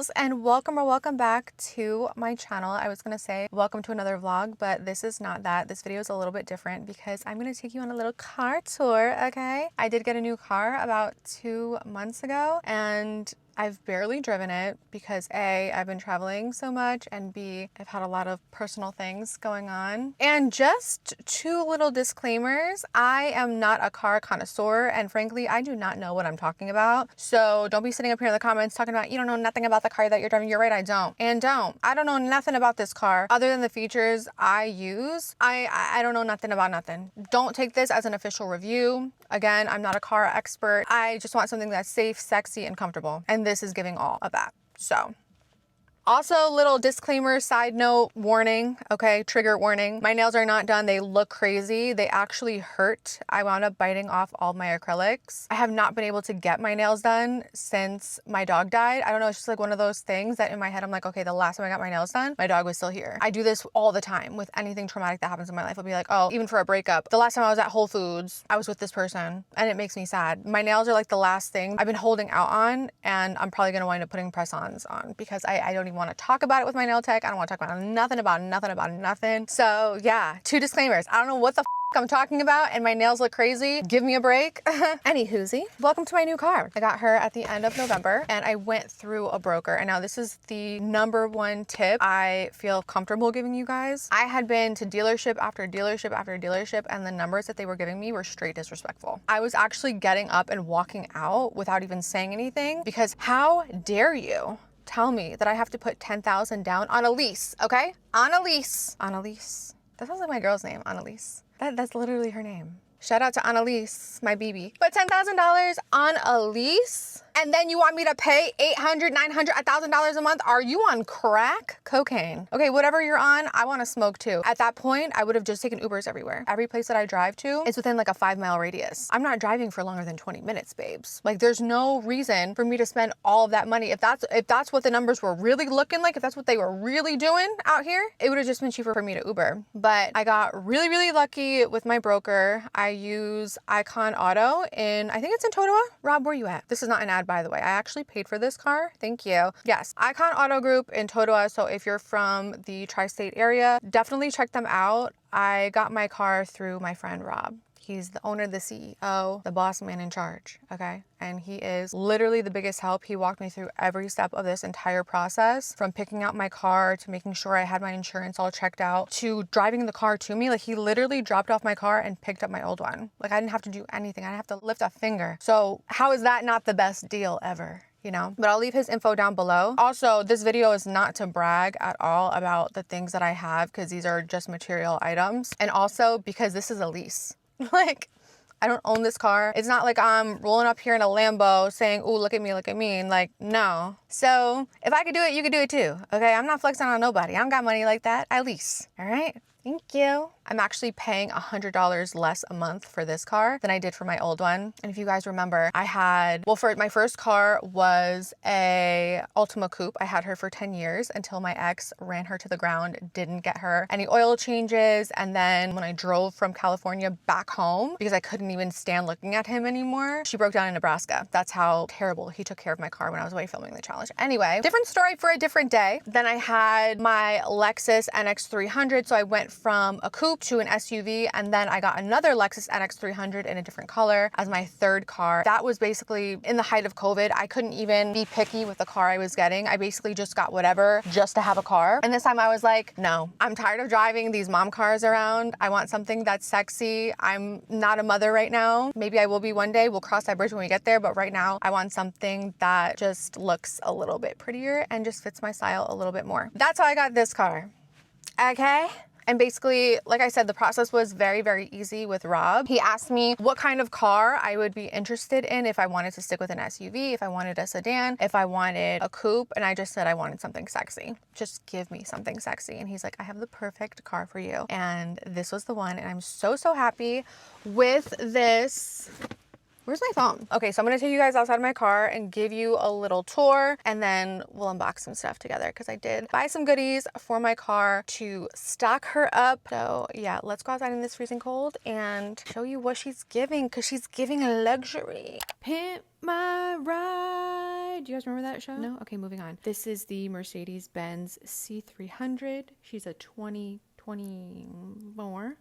girls, and welcome back to my channel. I was gonna say welcome to another vlog, but this is not that. This video is a little bit different because I'm gonna take you on a little car tour. Okay, I did get a new car about 2 months ago, and I've barely driven it because A, I've been traveling so much, and B, I've had a lot of personal things going on. And just 2 little disclaimers: I am not a car connoisseur, and frankly, I do not know what I'm talking about. So don't be sitting up here in the comments talking about you don't know nothing about the car that you're driving. You're right, I don't. I don't know nothing about this car other than the features I use. I don't know nothing about nothing. Don't take this as an official review. Again, I'm not a car expert. I just want something that's safe, sexy, and comfortable. And this is giving all of that. So. Also, little disclaimer, side note, warning, okay, trigger warning. My nails are not done. They look crazy. They actually hurt. I wound up biting off all my acrylics. I have not been able to get my nails done since my dog died. I don't know, it's just like one of those things that in my head, I'm like, okay, the last time I got my nails done, my dog was still here. I do this all the time with anything traumatic that happens in my life. I'll be like, oh, even for a breakup, the last time I was at Whole Foods, I was with this person, and it makes me sad. My nails are like the last thing I've been holding out on, and I'm probably gonna wind up putting press-ons on because I don't even want to talk about it with my nail tech. I don't want to talk about nothing. So yeah, 2 disclaimers. I don't know what the I'm talking about, and my nails look crazy. Give me a break. Anywhoosie, welcome to my new car. I got her at the end of November, and I went through a broker. And now this is the #1 tip I feel comfortable giving you guys. I had been to dealership after dealership after dealership, and the numbers that they were giving me were straight disrespectful. I was actually getting up and walking out without even saying anything, because how dare you tell me that I have to put $10,000 down on a lease, okay? On a lease. That sounds like my girl's name, Annalise. That's literally her name. Shout out to Annalise, my BB. But $10,000 on a lease? And then you want me to pay $800, $900, $1,000 a month? Are you on crack? Cocaine. Okay, whatever you're on, I want to smoke too. At that point, I would have just taken Ubers everywhere. Every place that I drive to is within like a 5-mile radius. I'm not driving for longer than 20 minutes, babes. Like, there's no reason for me to spend all of that money. If that's what the numbers were really looking like, if that's what they were really doing out here, it would have just been cheaper for me to Uber. But I got really lucky with my broker. I use Icon Auto I think it's in Totowa. Rob, where you at? This is not an ad, by the way. I actually paid for this car. Thank you. Yes, Icon Auto Group in Totowa. So if you're from the tri-state area, definitely check them out. I got my car through my friend Rob. He's the owner, the CEO, the boss man in charge, okay? And he is literally the biggest help. He walked me through every step of this entire process, from picking out my car to making sure I had my insurance all checked out to driving the car to me. Like, he literally dropped off my car and picked up my old one. Like, I didn't have to do anything. I didn't have to lift a finger. So how is that not the best deal ever? You know, but I'll leave his info down below. Also, this video is not to brag at all about the things that I have, because these are just material items. And also because this is a lease. Like, I don't own this car. It's not like I'm rolling up here in a Lambo saying, ooh, look at me, and like, no. So if I could do it, you could do it too. Okay, I'm not flexing on nobody. I don't got money like that. I lease. All right. Thank you. I'm actually paying $100 less a month for this car than I did for my old one. And if you guys remember, for my first car was a Ultima Coupe. I had her for 10 years until my ex ran her to the ground, didn't get her any oil changes. And then when I drove from California back home, because I couldn't even stand looking at him anymore, she broke down in Nebraska. That's how terrible he took care of my car when I was away filming the challenge. Anyway, different story for a different day. Then I had my Lexus NX 300. So I went from a coupe to an SUV, and then I got another Lexus NX 300 in a different color as my 3rd car. That was basically in the height of COVID. I couldn't even be picky with the car I was getting. I basically just got whatever just to have a car. And this time I was like, no, I'm tired of driving these mom cars around. I want something that's sexy. I'm not a mother right now. Maybe I will be one day. We'll cross that bridge when we get there. But right now I want something that just looks a little bit prettier and just fits my style a little bit more. That's how I got this car. Okay. And basically, like I said, the process was very easy with Rob. He asked me what kind of car I would be interested in, if I wanted to stick with an SUV, if I wanted a sedan, if I wanted a coupe, and I just said I wanted something sexy. Just give me something sexy. And he's like, I have the perfect car for you. And this was the one, and I'm so happy with this. Where's my phone? Okay, so I'm gonna take you guys outside of my car and give you a little tour, and then we'll unbox some stuff together, because I did buy some goodies for my car to stock her up. So yeah, let's go outside in this freezing cold and show you what she's giving, because she's giving a luxury. Pimp my ride. Do you guys remember that show? No? Okay, moving on. This is the Mercedes-Benz C300. She's a 2024,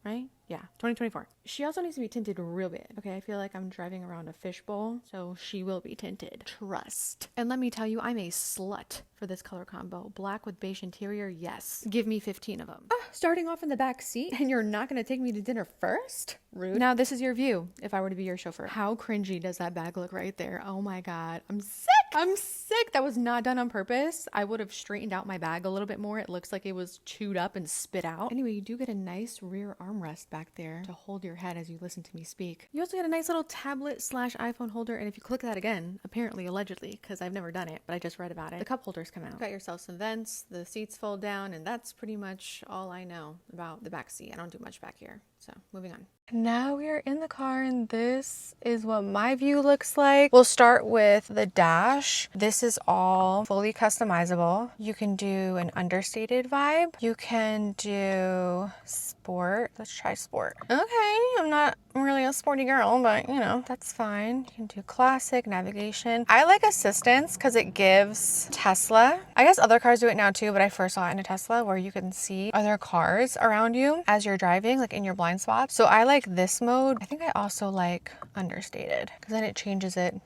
right? Yeah, 2024. She also needs to be tinted real bad. Okay, I feel like I'm driving around a fishbowl, so she will be tinted. Trust. And let me tell you, I'm a slut for this color combo. Black with beige interior, yes. Give me 15 of them. Starting off in the back seat, and you're not gonna take me to dinner first? Rude. Now this is your view if I were to be your chauffeur. How cringy does that bag look right there? Oh my God, I'm sick. I'm sick. That was not done on purpose. I would have straightened out my bag a little bit more. It looks like it was chewed up and spit out. Anyway, you do get a nice rear armrest back there to hold your head as you listen to me speak. You also get a nice little tablet / iPhone holder, and if you click that again, apparently, allegedly, because I've never done it, but I just read about it, the cup holders come out. Got yourself some vents, the seats fold down, and that's pretty much all I know about the back seat. I don't do much back here. So moving on. Now we are in the car, and this is what my view looks like. We'll start with the dash. This is all fully customizable. You can do an understated vibe. You can do sport. Let's try sport. Okay, I'm not really a sporty girl, but you know, that's fine. You can do classic, navigation. I like assistance because it gives Tesla. I guess other cars do it now too, but I first saw it in a Tesla where you can see other cars around you as you're driving, like in your blind spot. So I like this mode. I think I also like understated because then it changes it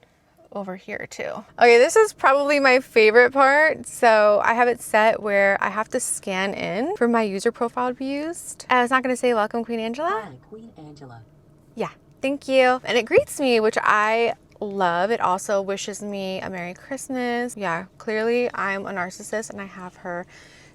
over here too. Okay, this is probably my favorite part. So I have it set where I have to scan in for my user profile to be used. And it's not gonna say welcome Queen Angela. Hi, Queen Angela. Yeah, thank you. And it greets me, which I love. It also wishes me a Merry Christmas. Yeah, clearly I'm a narcissist and I have her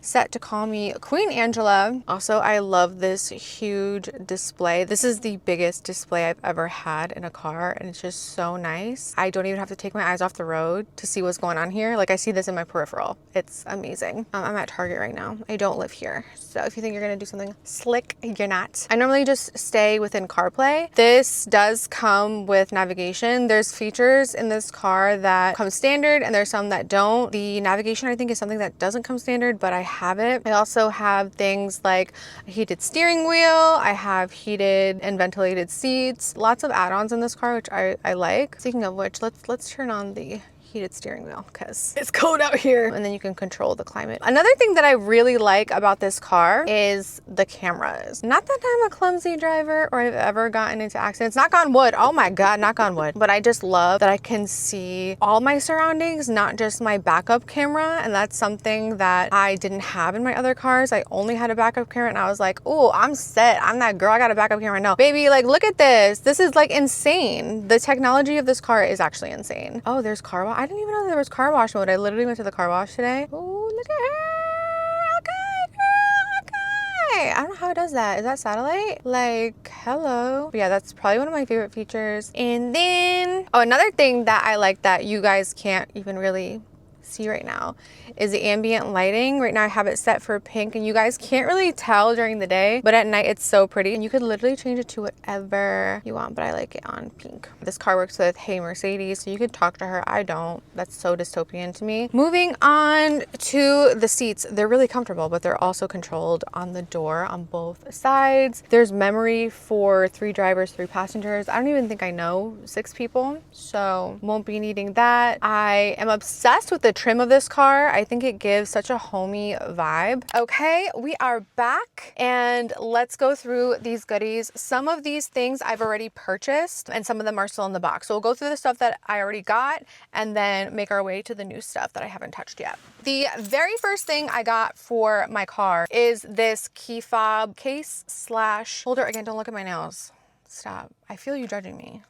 set to call me Queen Angela. Also, I love this huge display. This is the biggest display I've ever had in a car, and it's just so nice. I don't even have to take my eyes off the road to see what's going on here. Like, I see this in my peripheral. It's amazing. I'm at Target right now. I don't live here, so if you think you're gonna do something slick, you're not. I normally just stay within CarPlay. This does come with navigation. There's features in this car that come standard, and there's some that don't. The navigation, I think, is something that doesn't come standard, but I have it. I also have things like a heated steering wheel. I have heated and ventilated seats. Lots of add-ons in this car, which I like. Speaking of which, let's turn on the heated steering wheel because it's cold out here, and then you can control the climate. Another thing that I really like about this car is the cameras. Not that I'm a clumsy driver or I've ever gotten into accidents, knock on wood. Oh my God, knock on wood. But I just love that I can see all my surroundings, not just my backup camera. And that's something that I didn't have in my other cars. I only had a backup camera, and I was like, oh, I'm set. I'm that girl. I got a backup camera. No, baby, like, look at this. This is like insane. The technology of this car is actually insane. Oh, there's car wash. I didn't even know there was car wash mode. I literally went to the car wash today. Oh, look at her. Okay, girl. Okay. I don't know how it does that. Is that satellite? Like, hello. But yeah, that's probably one of my favorite features. And then, oh, another thing that I like that you guys can't even really see right now is the ambient lighting. Right now I have it set for pink, and you guys can't really tell during the day, but at night it's so pretty, and you could literally change it to whatever you want, but I like it on pink. This car works with Hey Mercedes, so you could talk to her. I don't. That's so dystopian to me. Moving on to the seats. They're really comfortable, but they're also controlled on the door on both sides. There's memory for 3 drivers, 3 passengers. I don't even think I know 6 people, so won't be needing that. I am obsessed with the trim of this car. I think it gives such a homey vibe. Okay, we are back, and let's go through these goodies. Some of these things I've already purchased, and some of them are still in the box. So we'll go through the stuff that I already got and then make our way to the new stuff that I haven't touched yet. The very first thing I got for my car is this key fob case / holder. Again, don't look at my nails. Stop. I feel you judging me.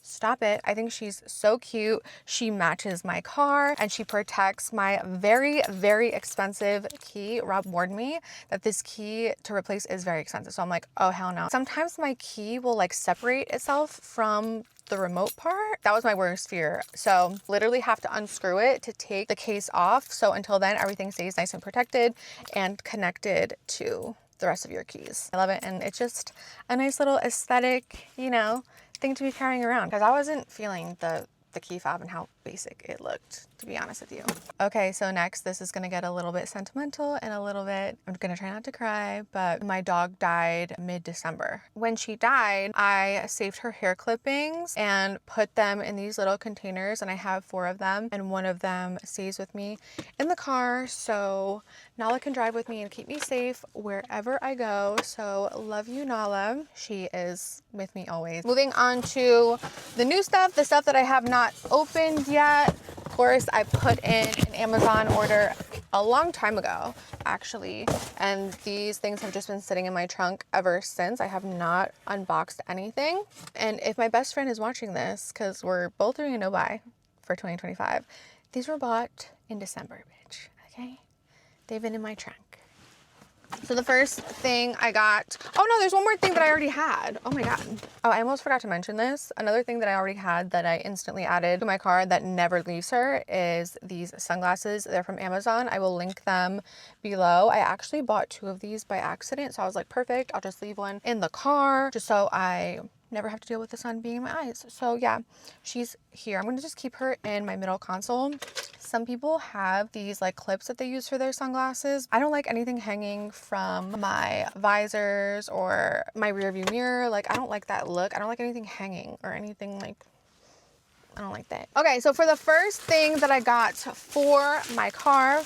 Stop it. I think she's so cute. She matches my car, and she protects my very, very expensive key. Rob warned me that this key to replace is very expensive. So I'm like, oh, hell no. Sometimes my key will like separate itself from the remote part. That was my worst fear. So literally have to unscrew it to take the case off. So until then, everything stays nice and protected and connected to the rest of your keys. I love it. And it's just a nice little aesthetic, you know, thing to be carrying around, because I wasn't feeling the key fob and how basic it looked, to be honest with you. Okay, so next, this is gonna get a little bit sentimental and a little bit, I'm gonna try not to cry, but my dog died mid-December. When she died, I saved her hair clippings and put them in these little containers, and I have 4 of them, and one of them stays with me in the car, so Nala can drive with me and keep me safe wherever I go. So love you, Nala. She is with me always. Moving on to the new stuff, the stuff that I have not opened yet. Of course, I put in an Amazon order a long time ago, actually, and these things have just been sitting in my trunk ever since. I have not unboxed anything. And if my best friend is watching this, because we're both doing a no-buy for 2025, these were bought in December, bitch, okay? They've been in my trunk. So the first thing I got, oh no, there's one more thing that I already had. Oh my God. Oh, I almost forgot to mention this. Another thing that I already had that I instantly added to my car that never leaves her is these sunglasses. They're from Amazon. I will link them below. I actually bought 2 of these by accident. So I was like, perfect. I'll just leave one in the car just so I never have to deal with the sun being in my eyes. So yeah, she's here. I'm gonna just keep her in my middle console. Some people have these like clips that they use for their sunglasses. I don't like anything hanging from my visors or my rear view mirror. Like, I don't like that look. I don't like anything hanging or anything like, I don't like that. Okay, so for the first thing that I got for my car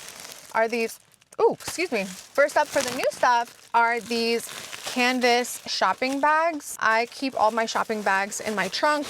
are these, oh, excuse me. First up for the new stuff are these canvas shopping bags. I keep all my shopping bags in my trunk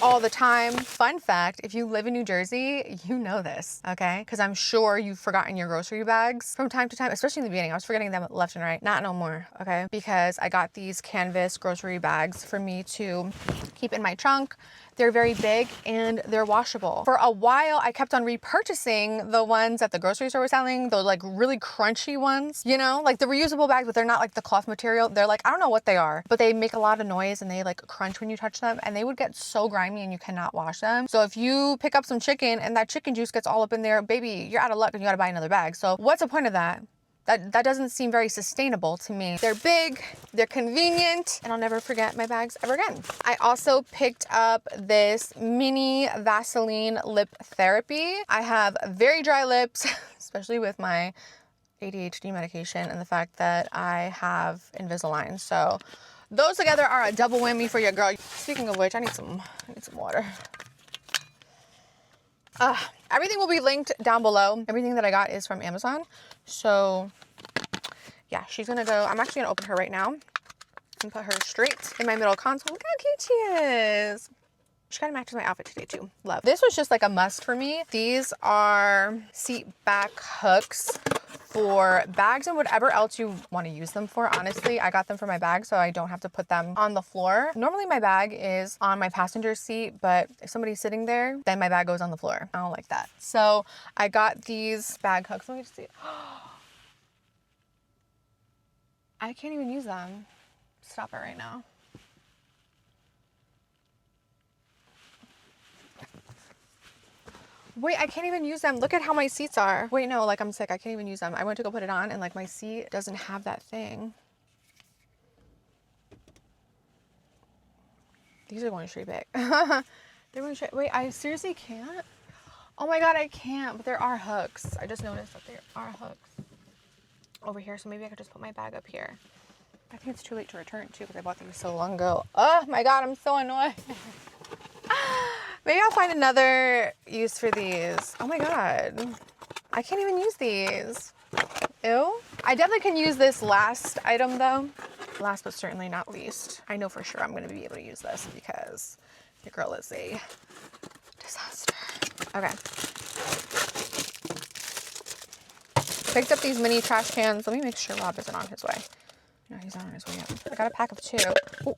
all the time. Fun fact, if you live in New Jersey, you know this, okay? Because I'm sure you've forgotten your grocery bags from time to time, especially in the beginning. I was forgetting them left and right. Not no more, okay? Because I got these canvas grocery bags for me to keep in my trunk. They're very big and they're washable. For a while, I kept on repurchasing the ones that the grocery store was selling, those like really crunchy ones, you know, like the reusable bags, but they're not like the cloth material. They're like, I don't know what they are, but they make a lot of noise and they like crunch when you touch them, and they would get so grimy and you cannot wash them. So if you pick up some chicken and that chicken juice gets all up in there, baby, you're out of luck and you gotta buy another bag. So what's the point of that? That doesn't seem very sustainable to me. They're big, they're convenient, and I'll never forget my bags ever again. I also picked up this mini Vaseline lip therapy. I have very dry lips, especially with my ADHD medication and the fact that I have Invisalign. So those together are a double whammy for your girl. Speaking of which, I need some water. Everything will be linked down below. Everything that I got is from Amazon. So yeah, she's gonna go. I'm actually gonna open her right now and put her straight in my middle console. Look how cute she is. She kind of matches my outfit today too. Love. This was just like a must for me. These are seat back hooks for bags and whatever else you want to use them for. Honestly, I got them for my bag so I don't have to put them on the floor. Normally my bag is on my passenger seat, but if somebody's sitting there, then my bag goes on the floor. I don't like that. So I got these bag hooks. Let me just see. I can't even use them. Stop it right now. Wait, I can't even use them. Look at how my seats are. Wait, no, like I'm sick. I can't even use them. I went to go put it on and like my seat doesn't have that thing. These are going straight back. They're going straight. Wait, I seriously can't? Oh my God, I can't, but there are hooks. I just noticed that there are hooks over here. So maybe I could just put my bag up here. I think it's too late to return too because I bought these so long ago. Oh my God, I'm so annoyed. Maybe I'll find another use for these. Oh my God. I can't even use these. Ew. I definitely can use this last item though. Last but certainly not least. I know for sure I'm gonna be able to use this because your girl is a disaster. Okay. Picked up these mini trash cans. Let me make sure Rob isn't on his way. No, he's not on his way yet. I got a pack of 2. Ooh.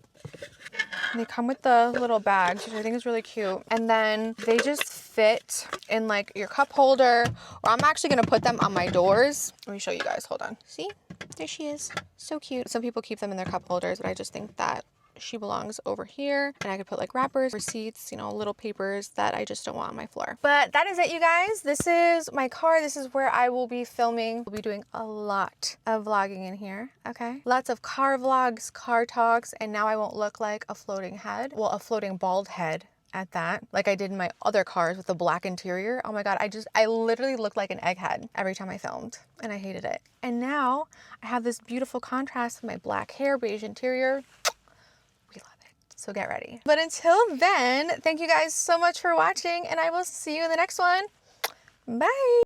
And they come with the little bags, which I think is really cute. And then they just fit in like your cup holder, or I'm actually gonna put them on my doors. Let me show you guys, hold on. See, there she is, so cute. Some people keep them in their cup holders, but I just think that she belongs over here, and I could put like wrappers, receipts, you know, little papers that I just don't want on my floor. But that is it, you guys. This is my car. This is where I will be filming. We'll be doing a lot of vlogging in here, okay? Lots of car vlogs, car talks, and now I won't look like a floating head. Well, a floating bald head. at that, like I did in my other cars with the black interior. Oh my God, I literally looked like an egghead every time I filmed, and I hated it. And now I have this beautiful contrast with my black hair, beige interior. We love it. So get ready. But until then, thank you guys so much for watching, and I will see you in the next one. Bye.